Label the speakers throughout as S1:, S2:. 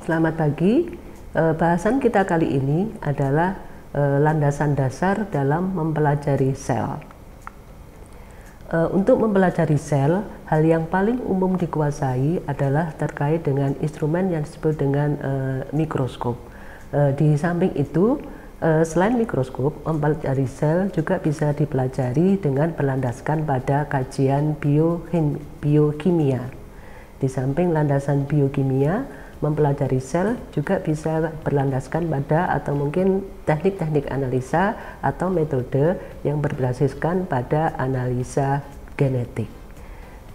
S1: Selamat pagi. Bahasan kita kali ini adalah landasan dasar dalam mempelajari sel. Untuk mempelajari sel, hal yang paling umum dikuasai adalah terkait dengan instrumen yang disebut dengan mikroskop. Di samping itu, selain mikroskop, mempelajari sel juga bisa dipelajari dengan berlandaskan pada kajian biokimia. Di samping landasan biokimia, mempelajari sel juga bisa berlandaskan pada atau mungkin teknik-teknik analisa atau metode yang berbasiskan pada analisa genetik.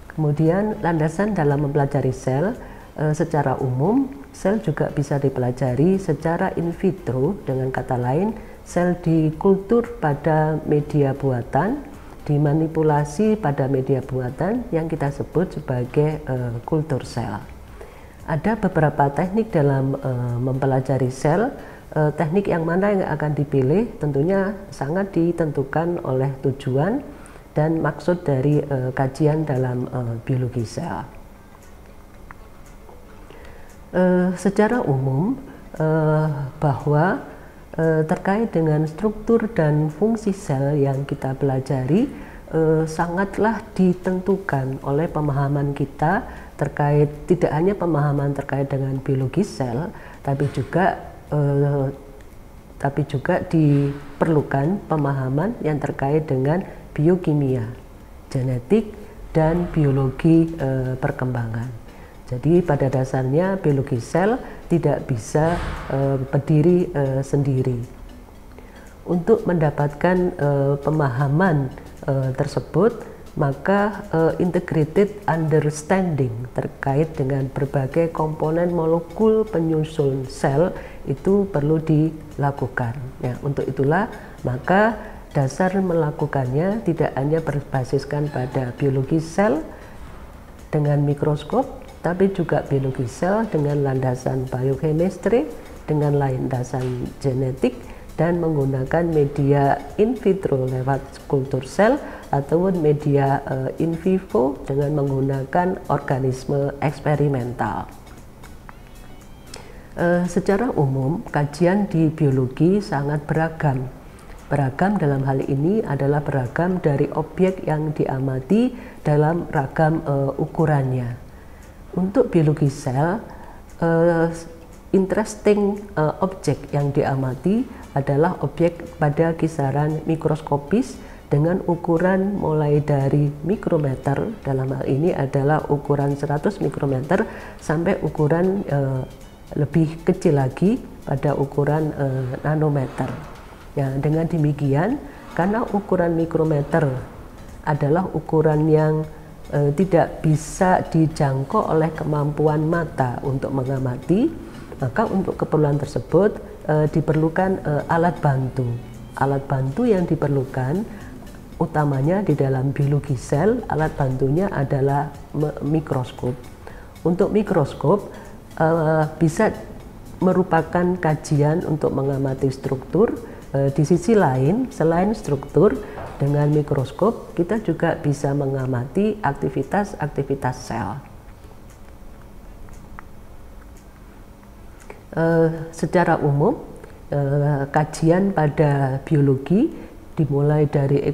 S1: Kemudian landasan dalam mempelajari sel, secara umum sel juga bisa dipelajari secara in vitro, dengan kata lain sel dikultur pada media buatan, dimanipulasi pada media buatan yang kita sebut sebagai kultur sel. Ada beberapa teknik dalam mempelajari sel. Teknik yang mana yang akan dipilih tentunya sangat ditentukan oleh tujuan dan maksud dari kajian dalam biologi sel. Secara umum bahwa terkait dengan struktur dan fungsi sel yang kita pelajari sangatlah ditentukan oleh pemahaman kita terkait, tidak hanya pemahaman terkait dengan biologi sel, tapi juga diperlukan pemahaman yang terkait dengan biokimia, genetik, dan biologi perkembangan. Jadi pada dasarnya biologi sel tidak bisa berdiri sendiri. Untuk mendapatkan pemahaman tersebut, maka integrated understanding terkait dengan berbagai komponen molekul penyusun sel itu perlu dilakukan. Ya, untuk itulah maka dasar melakukannya tidak hanya berbasiskan pada biologi sel dengan mikroskop, tapi juga biologi sel dengan landasan biochemistry, dengan landasan genetik, dan menggunakan media in vitro lewat kultur sel ataupun media in vivo dengan menggunakan organisme eksperimental. Secara umum, kajian di biologi sangat beragam. Beragam dalam hal ini adalah beragam dari objek yang diamati dalam ragam ukurannya. Untuk biologi sel, interesting objek yang diamati adalah objek pada kisaran mikroskopis dengan ukuran mulai dari mikrometer, dalam hal ini adalah ukuran 100 mikrometer, sampai ukuran lebih kecil lagi pada ukuran nanometer. Ya, dengan demikian, karena ukuran mikrometer adalah ukuran yang tidak bisa dijangkau oleh kemampuan mata untuk mengamati, maka untuk keperluan tersebut diperlukan alat bantu. Alat bantu yang diperlukan utamanya di dalam biologi sel, alat bantunya adalah mikroskop. Untuk mikroskop bisa merupakan kajian untuk mengamati struktur. Di sisi lain, selain struktur, dengan mikroskop kita juga bisa mengamati aktivitas-aktivitas sel. Secara umum, kajian pada biologi dimulai dari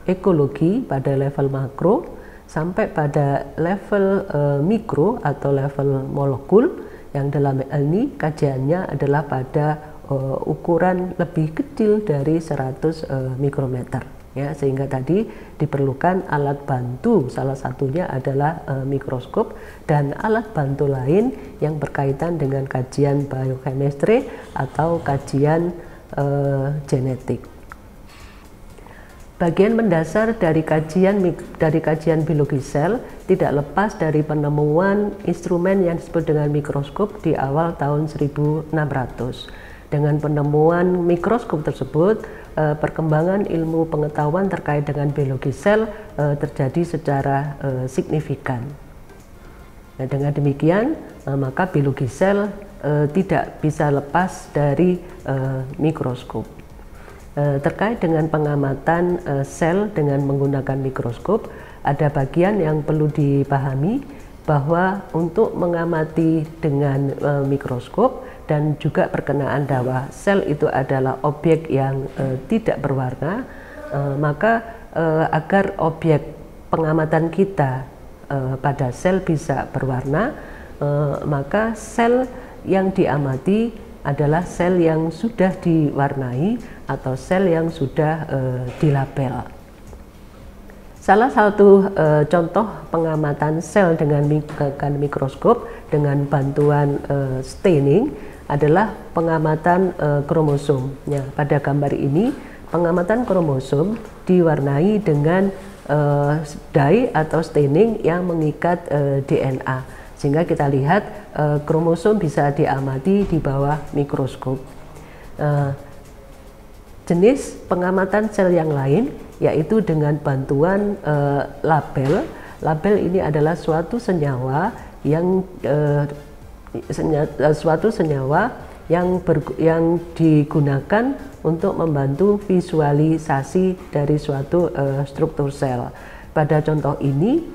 S1: ekologi pada level makro sampai pada level mikro atau level molekul, yang dalam hal ini kajiannya adalah pada ukuran lebih kecil dari 100 mikrometer. Ya, sehingga tadi diperlukan alat bantu, salah satunya adalah mikroskop, dan alat bantu lain yang berkaitan dengan kajian biochemistry atau kajian genetik. Bagian mendasar dari kajian biologi sel tidak lepas dari penemuan instrumen yang disebut dengan mikroskop di awal tahun 1600. Dengan penemuan mikroskop tersebut, perkembangan ilmu pengetahuan terkait dengan biologi sel terjadi secara signifikan. Nah, dengan demikian, maka biologi sel tidak bisa lepas dari mikroskop. Terkait dengan pengamatan sel dengan menggunakan mikroskop, ada bagian yang perlu dipahami, bahwa untuk mengamati dengan mikroskop dan juga perkenaan bahwa sel itu adalah objek yang tidak berwarna, maka agar objek pengamatan kita pada sel bisa berwarna, maka sel yang diamati adalah sel yang sudah diwarnai atau sel yang sudah dilabel. Salah satu contoh pengamatan sel dengan mikroskop dengan bantuan staining adalah pengamatan kromosom. Ya, pada gambar ini pengamatan kromosom diwarnai dengan dye atau staining yang mengikat DNA, sehingga kita lihat kromosom bisa diamati di bawah mikroskop. Jenis pengamatan sel yang lain yaitu dengan bantuan label. Label ini adalah suatu senyawa yang yang digunakan untuk membantu visualisasi dari suatu struktur sel. Pada contoh ini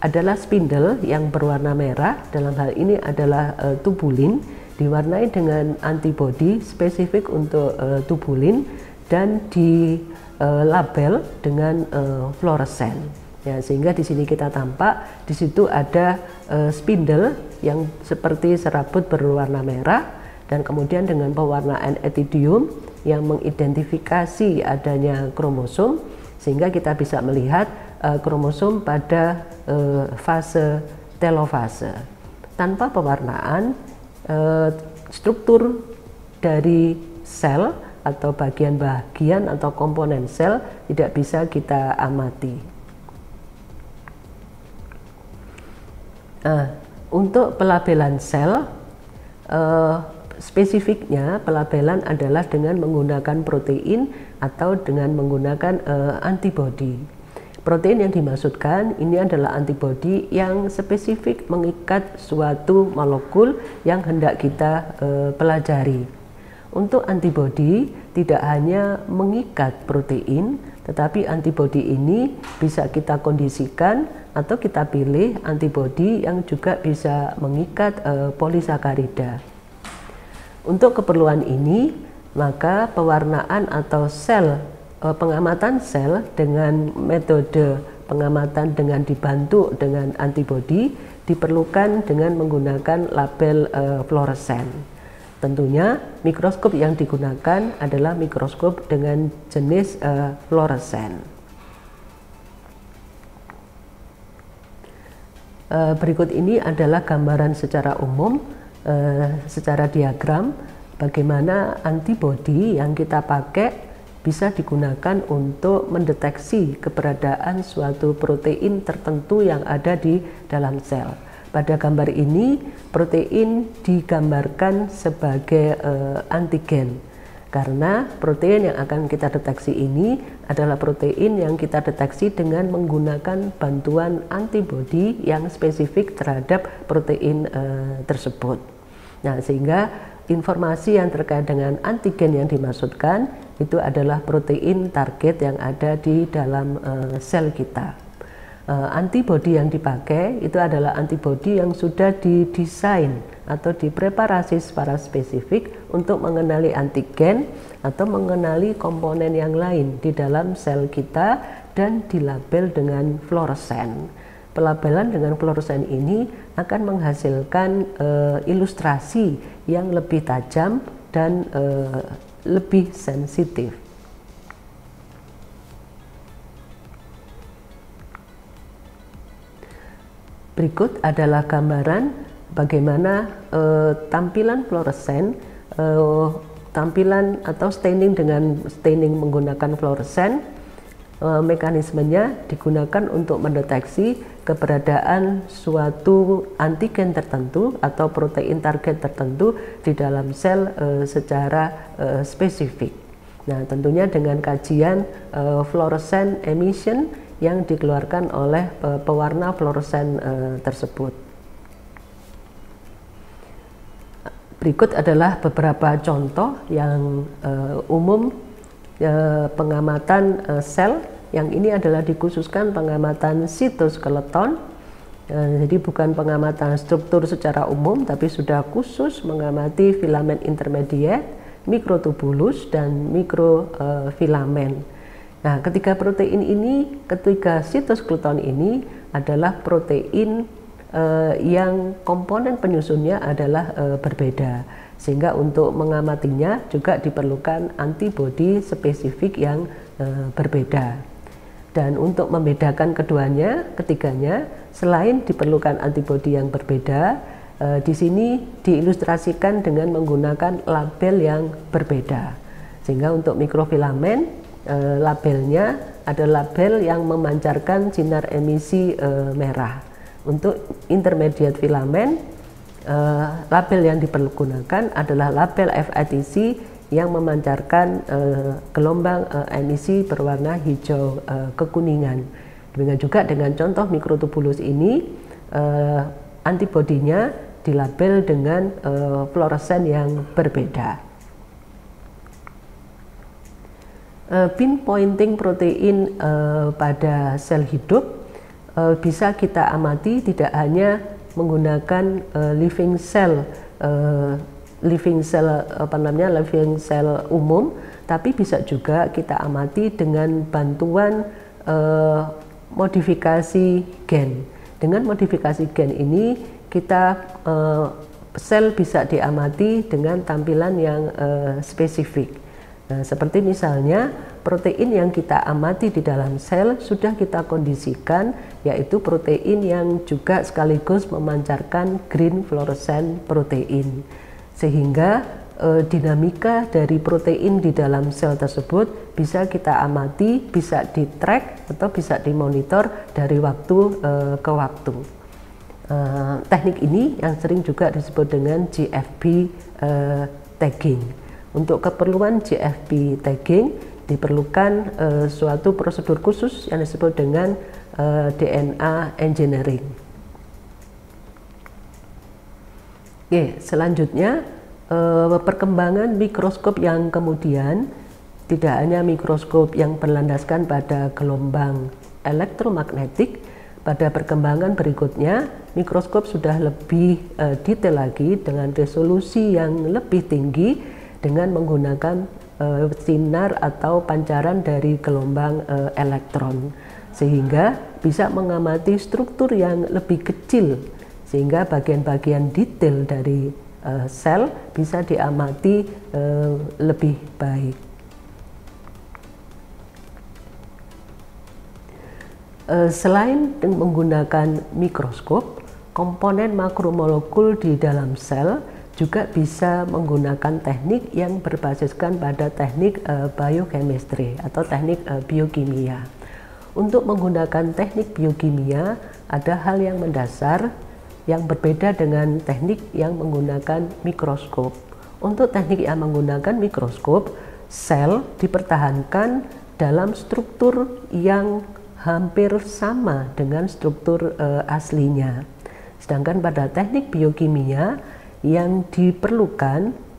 S1: adalah spindle yang berwarna merah, dalam hal ini adalah tubulin, diwarnai dengan antibodi spesifik untuk tubulin dan di label dengan fluoresen. Ya, sehingga di sini kita tampak di situ ada spindle yang seperti serabut berwarna merah dan kemudian dengan pewarnaan etidium yang mengidentifikasi adanya kromosom, sehingga kita bisa melihat kromosom pada fase telofase. Tanpa pewarnaan, struktur dari sel atau bagian-bagian atau komponen sel tidak bisa kita amati. Untuk pelabelan sel, spesifiknya pelabelan adalah dengan menggunakan protein atau dengan menggunakan antibodi. Protein yang dimaksudkan ini adalah antibodi yang spesifik mengikat suatu molekul yang hendak kita pelajari. Untuk antibodi tidak hanya mengikat protein, tetapi antibodi ini bisa kita kondisikan atau kita pilih antibodi yang juga bisa mengikat polisakarida. Untuk keperluan ini, maka pewarnaan atau pengamatan sel dengan metode pengamatan dengan dibantu dengan antibodi diperlukan dengan menggunakan label fluoresen. Tentunya mikroskop yang digunakan adalah mikroskop dengan jenis fluoresen. Berikut ini adalah gambaran secara umum, secara diagram, bagaimana antibodi yang kita pakai bisa digunakan untuk mendeteksi keberadaan suatu protein tertentu yang ada di dalam sel. Pada gambar ini, protein digambarkan sebagai antigen, karena protein yang akan kita deteksi ini adalah protein yang kita deteksi dengan menggunakan bantuan antibodi yang spesifik terhadap protein tersebut. Nah, sehingga informasi yang terkait dengan antigen yang dimaksudkan itu adalah protein target yang ada di dalam sel kita. Antibodi yang dipakai itu adalah antibodi yang sudah didesain atau dipreparasi secara spesifik untuk mengenali antigen atau mengenali komponen yang lain di dalam sel kita dan dilabel dengan fluoresen. Pelabelan dengan fluoresen ini akan menghasilkan ilustrasi yang lebih tajam dan lebih sensitif. Berikut adalah gambaran bagaimana tampilan fluoresen, tampilan atau staining dengan staining menggunakan fluoresen. Mekanismenya digunakan untuk mendeteksi keberadaan suatu antigen tertentu atau protein target tertentu di dalam sel secara spesifik. Nah, tentunya dengan kajian fluorescent emission yang dikeluarkan oleh pewarna fluoresen tersebut. Berikut adalah beberapa contoh yang umum pengamatan sel. Yang ini adalah dikhususkan pengamatan sitoskeleton. Jadi bukan pengamatan struktur secara umum, tapi sudah khusus mengamati filamen intermediate, mikrotubulus, dan mikrofilamen. Nah, ketiga sitoskeleton ini adalah protein yang komponen penyusunnya adalah berbeda, sehingga untuk mengamatinya juga diperlukan antibodi spesifik yang berbeda. Dan untuk membedakan ketiganya, selain diperlukan antibodi yang berbeda, di sini diilustrasikan dengan menggunakan label yang berbeda. Sehingga untuk mikrofilamen, labelnya ada label yang memancarkan sinar emisi merah. Untuk intermediate filamen, label yang dipergunakan adalah label FITC yang memancarkan gelombang emisi berwarna hijau kekuningan. Demikian juga dengan contoh mikrotubulus ini, antibodinya dilabel dengan fluoresen yang berbeda. Pinpointing protein pada sel hidup bisa kita amati tidak hanya menggunakan living cell umum, tapi bisa juga kita amati dengan bantuan modifikasi gen. Dengan modifikasi gen ini sel bisa diamati dengan tampilan yang spesifik. Nah, seperti misalnya protein yang kita amati di dalam sel sudah kita kondisikan, yaitu protein yang juga sekaligus memancarkan green fluorescent protein, sehingga dinamika dari protein di dalam sel tersebut bisa kita amati, bisa di-track atau bisa dimonitor dari waktu ke waktu. Teknik ini yang sering juga disebut dengan GFP tagging. Untuk keperluan GFP tagging diperlukan suatu prosedur khusus yang disebut dengan DNA engineering. Oke, selanjutnya perkembangan mikroskop yang kemudian tidak hanya mikroskop yang berlandaskan pada gelombang elektromagnetik. Pada perkembangan berikutnya, mikroskop sudah lebih detail lagi dengan resolusi yang lebih tinggi dengan menggunakan sinar atau pancaran dari gelombang elektron, sehingga bisa mengamati struktur yang lebih kecil, sehingga bagian-bagian detail dari sel bisa diamati lebih baik. Selain menggunakan mikroskop, komponen makromolekul di dalam sel juga bisa menggunakan teknik yang berbasiskan pada teknik biochemistry atau teknik biokimia. Untuk menggunakan teknik biokimia, ada hal yang mendasar yang berbeda dengan teknik yang menggunakan mikroskop. Untuk teknik yang menggunakan mikroskop, sel dipertahankan dalam struktur yang hampir sama dengan struktur aslinya. Sedangkan pada teknik biokimia, yang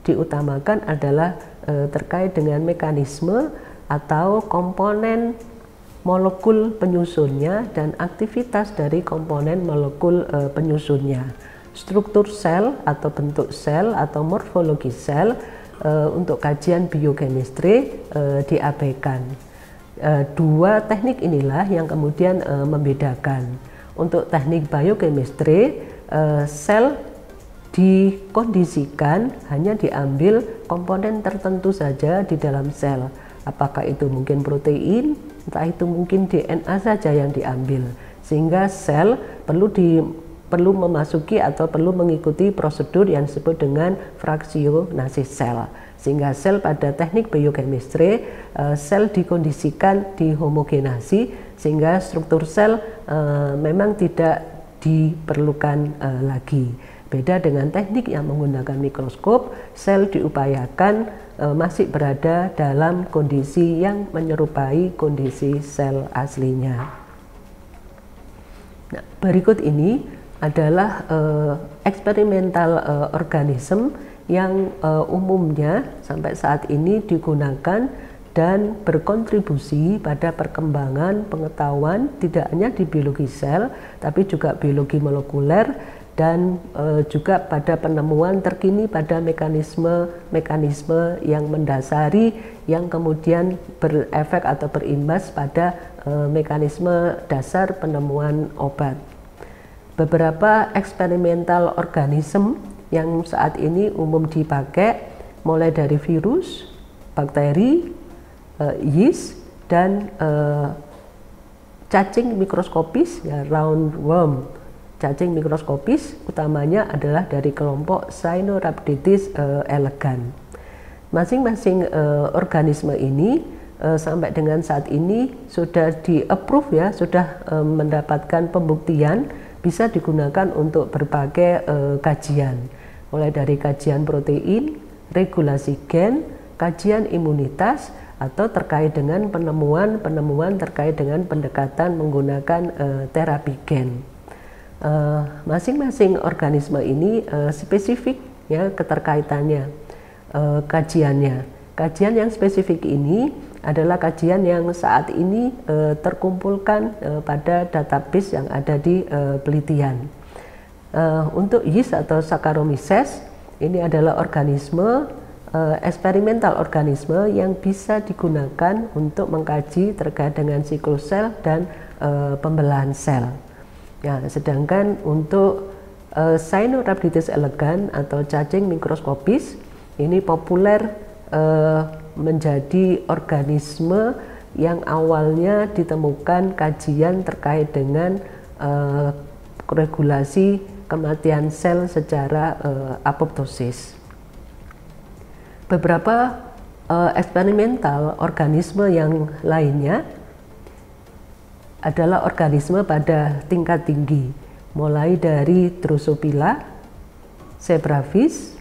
S1: diutamakan adalah terkait dengan mekanisme atau komponen molekul penyusunnya dan aktivitas dari komponen molekul penyusunnya. Struktur sel atau bentuk sel atau morfologi sel untuk kajian biochemistry diabaikan. Dua teknik inilah yang kemudian membedakan. Untuk teknik biochemistry, sel dikondisikan hanya diambil komponen tertentu saja di dalam sel. Apakah itu mungkin protein, entah itu mungkin DNA saja yang diambil, sehingga sel perlu memasuki atau perlu mengikuti prosedur yang disebut dengan fraksionasis sel. Sehingga sel pada teknik biochemistry, sel dikondisikan, dihomogenasi, sehingga struktur sel memang tidak diperlukan lagi. Beda dengan teknik yang menggunakan mikroskop, sel diupayakan masih berada dalam kondisi yang menyerupai kondisi sel aslinya. Nah, berikut ini adalah eksperimental organisme yang umumnya sampai saat ini digunakan dan berkontribusi pada perkembangan pengetahuan tidak hanya di biologi sel, tapi juga biologi molekuler dan juga pada penemuan terkini pada mekanisme-mekanisme yang mendasari yang kemudian berefek atau berimbas pada mekanisme dasar penemuan obat. Beberapa eksperimental organisme yang saat ini umum dipakai mulai dari virus, bakteri, yeast, dan cacing mikroskopis, ya, roundworm. Cacing mikroskopis utamanya adalah dari kelompok Caenorhabditis elegans. Masing-masing organisme ini sampai dengan saat ini sudah di-approve, ya, sudah mendapatkan pembuktian bisa digunakan untuk berbagai kajian, mulai dari kajian protein, regulasi gen, kajian imunitas, atau terkait dengan penemuan terkait dengan pendekatan menggunakan terapi gen. Masing-masing organisme ini spesifik, ya, keterkaitannya, kajiannya. Kajian yang spesifik ini adalah kajian yang saat ini terkumpulkan pada database yang ada di penelitian. Untuk yeast atau Saccharomyces, ini adalah organisme eksperimental organisme yang bisa digunakan untuk mengkaji terkait dengan siklus sel dan pembelahan sel. Ya, sedangkan untuk Caenorhabditis elegans atau cacing mikroskopis ini populer menjadi organisme yang awalnya ditemukan kajian terkait dengan regulasi kematian sel secara apoptosis. Beberapa eksperimental organisme yang lainnya adalah organisme pada tingkat tinggi, mulai dari Drosophila, zebrafish,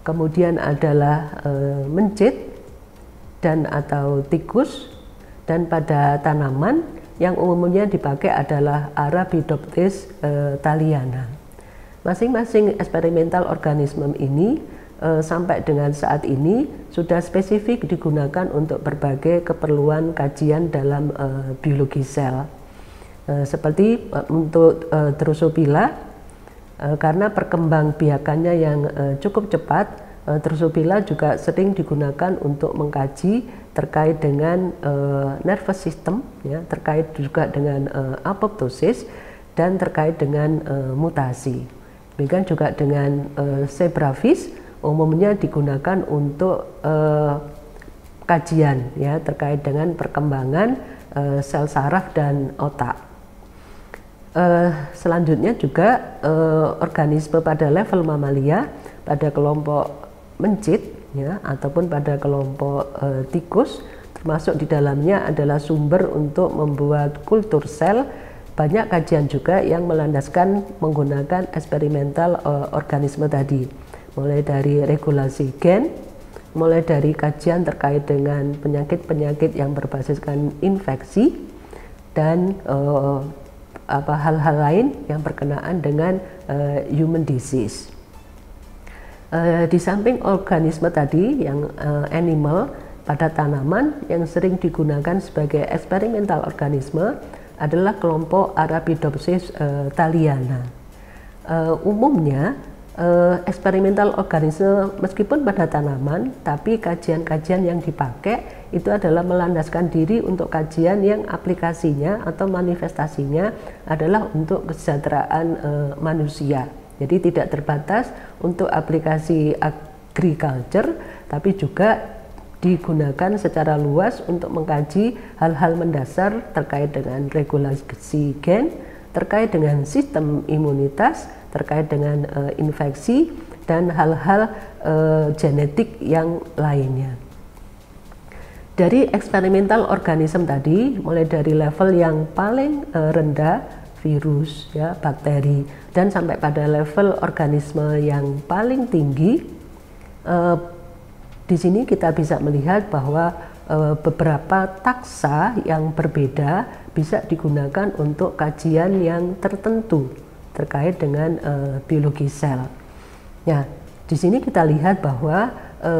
S1: kemudian adalah mencit dan atau tikus, dan pada tanaman yang umumnya dipakai adalah Arabidopsis thaliana. Masing-masing eksperimental organisme ini sampai dengan saat ini sudah spesifik digunakan untuk berbagai keperluan kajian dalam biologi sel. Seperti untuk Drosophila, karena perkembangbiakannya yang cukup cepat, Drosophila juga sering digunakan untuk mengkaji terkait dengan nervous system, ya, terkait juga dengan apoptosis dan terkait dengan mutasi. Demikian juga dengan zebrafish, umumnya digunakan untuk kajian, ya, terkait dengan perkembangan sel saraf dan otak. Selanjutnya juga organisme pada level mamalia, pada kelompok mencit, ya, ataupun pada kelompok tikus, termasuk di dalamnya adalah sumber untuk membuat kultur sel. Banyak kajian juga yang melandaskan menggunakan eksperimental organisme tadi, mulai dari regulasi gen, mulai dari kajian terkait dengan penyakit-penyakit yang berbasiskan infeksi, dan hal-hal lain yang berkenaan dengan human disease. Di samping organisme tadi yang animal, pada tanaman yang sering digunakan sebagai eksperimental organisme adalah kelompok Arabidopsis thaliana. Umumnya eksperimental organisme meskipun pada tanaman, tapi kajian-kajian yang dipakai itu adalah melandaskan diri untuk kajian yang aplikasinya atau manifestasinya adalah untuk kesejahteraan manusia. Jadi tidak terbatas untuk aplikasi agriculture, tapi juga digunakan secara luas untuk mengkaji hal-hal mendasar terkait dengan regulasi gen, terkait dengan sistem imunitas, terkait dengan infeksi, dan hal-hal genetik yang lainnya. Dari eksperimental organisme tadi, mulai dari level yang paling rendah, virus, ya, bakteri, dan sampai pada level organisme yang paling tinggi, di sini kita bisa melihat bahwa beberapa taksa yang berbeda bisa digunakan untuk kajian yang tertentu terkait dengan biologi sel. Ya, di sini kita lihat bahwa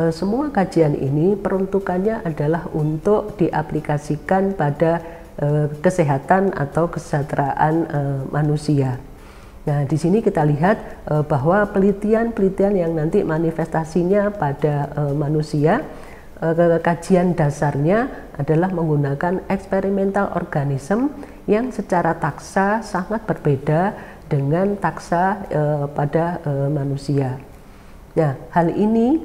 S1: semua kajian ini peruntukannya adalah untuk diaplikasikan pada kesehatan atau kesejahteraan manusia. Nah, di sini kita lihat bahwa penelitian-penelitian yang nanti manifestasinya pada manusia, kajian dasarnya adalah menggunakan eksperimental organisme yang secara taksa sangat berbeda dengan taksa pada manusia. Nah, hal ini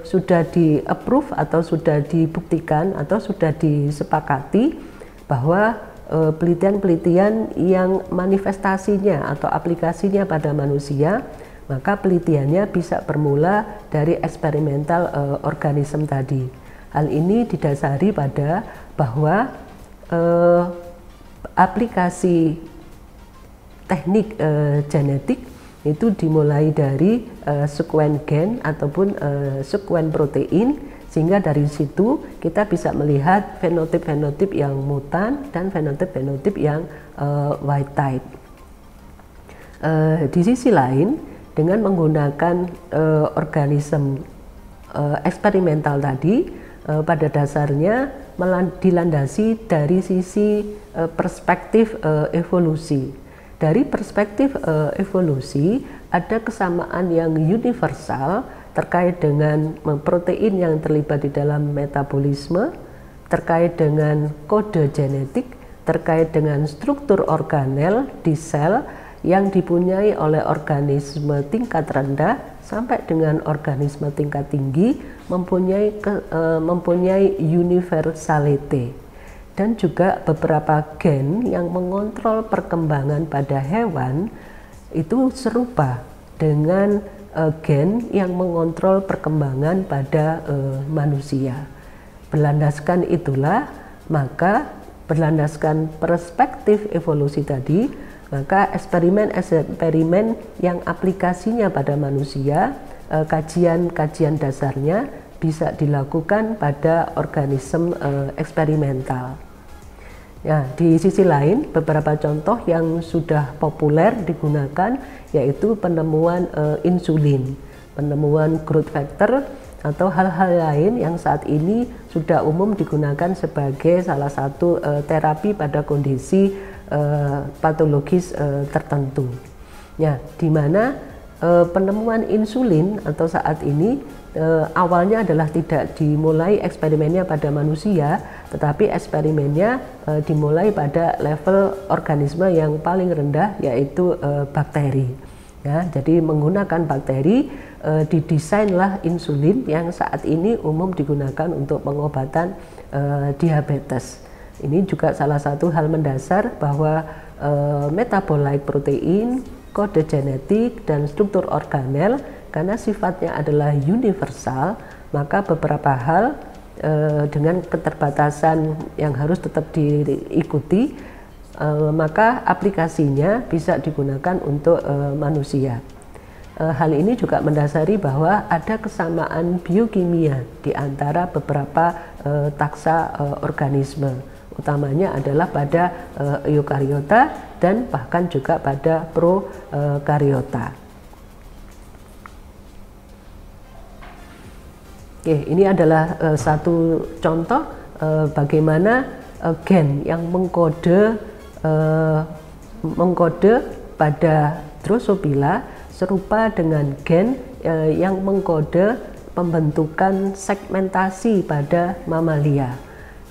S1: sudah di-approve atau sudah dibuktikan atau sudah disepakati bahwa penelitian-penelitian yang manifestasinya atau aplikasinya pada manusia, maka penelitiannya bisa bermula dari eksperimental organisme tadi. Hal ini didasari pada bahwa aplikasi teknik genetik itu dimulai dari sekuen gen ataupun sekuen protein, sehingga dari situ kita bisa melihat fenotip-fenotip yang mutan dan fenotip-fenotip yang wild type. Di sisi lain, dengan menggunakan organisme eksperimental tadi, pada dasarnya dilandasi dari sisi perspektif evolusi. Dari perspektif evolusi, ada kesamaan yang universal terkait dengan protein yang terlibat di dalam metabolisme, terkait dengan kode genetik, terkait dengan struktur organel di sel yang dipunyai oleh organisme tingkat rendah sampai dengan organisme tingkat tinggi mempunyai universality. Dan juga beberapa gen yang mengontrol perkembangan pada hewan itu serupa dengan gen yang mengontrol perkembangan pada manusia. Berlandaskan itulah, maka berlandaskan perspektif evolusi tadi, maka eksperimen-eksperimen yang aplikasinya pada manusia, kajian-kajian dasarnya bisa dilakukan pada organisme eksperimental. Ya, di sisi lain, beberapa contoh yang sudah populer digunakan yaitu penemuan insulin, penemuan growth factor, atau hal-hal lain yang saat ini sudah umum digunakan sebagai salah satu terapi pada kondisi patologis tertentu. Ya, di mana penemuan insulin atau saat ini awalnya adalah tidak dimulai eksperimennya pada manusia, tetapi eksperimennya dimulai pada level organisme yang paling rendah, yaitu bakteri. Ya, jadi menggunakan bakteri didesainlah insulin yang saat ini umum digunakan untuk pengobatan diabetes. Ini juga salah satu hal mendasar bahwa metabolite protein, kode genetik, dan struktur organel, karena sifatnya adalah universal, maka beberapa hal dengan keterbatasan yang harus tetap diikuti, maka aplikasinya bisa digunakan untuk manusia. Hal ini juga mendasari bahwa ada kesamaan biokimia di antara beberapa taksa organisme, utamanya adalah pada eukariota dan bahkan juga pada prokariota. Oke, ini adalah satu contoh bagaimana gen yang mengkode pada Drosophila serupa dengan gen yang mengkode pembentukan segmentasi pada mamalia.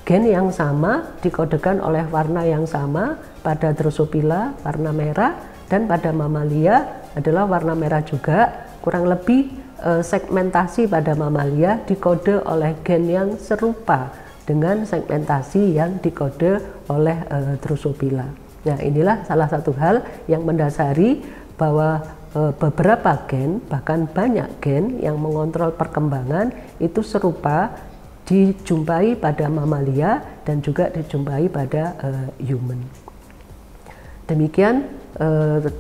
S1: Gen yang sama dikodekan oleh warna yang sama pada Drosophila, warna merah, dan pada mamalia adalah warna merah juga. Kurang lebih segmentasi pada mamalia dikode oleh gen yang serupa dengan segmentasi yang dikode oleh Drosophila. Nah, inilah salah satu hal yang mendasari bahwa beberapa gen, bahkan banyak gen yang mengontrol perkembangan itu serupa dijumpai pada mamalia dan juga dijumpai pada human. Demikian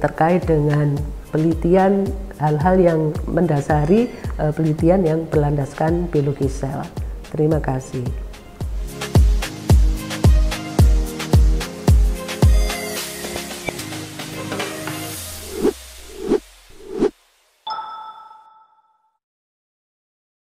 S1: terkait dengan penelitian hal-hal yang mendasari penelitian yang berlandaskan biologi sel. Terima kasih.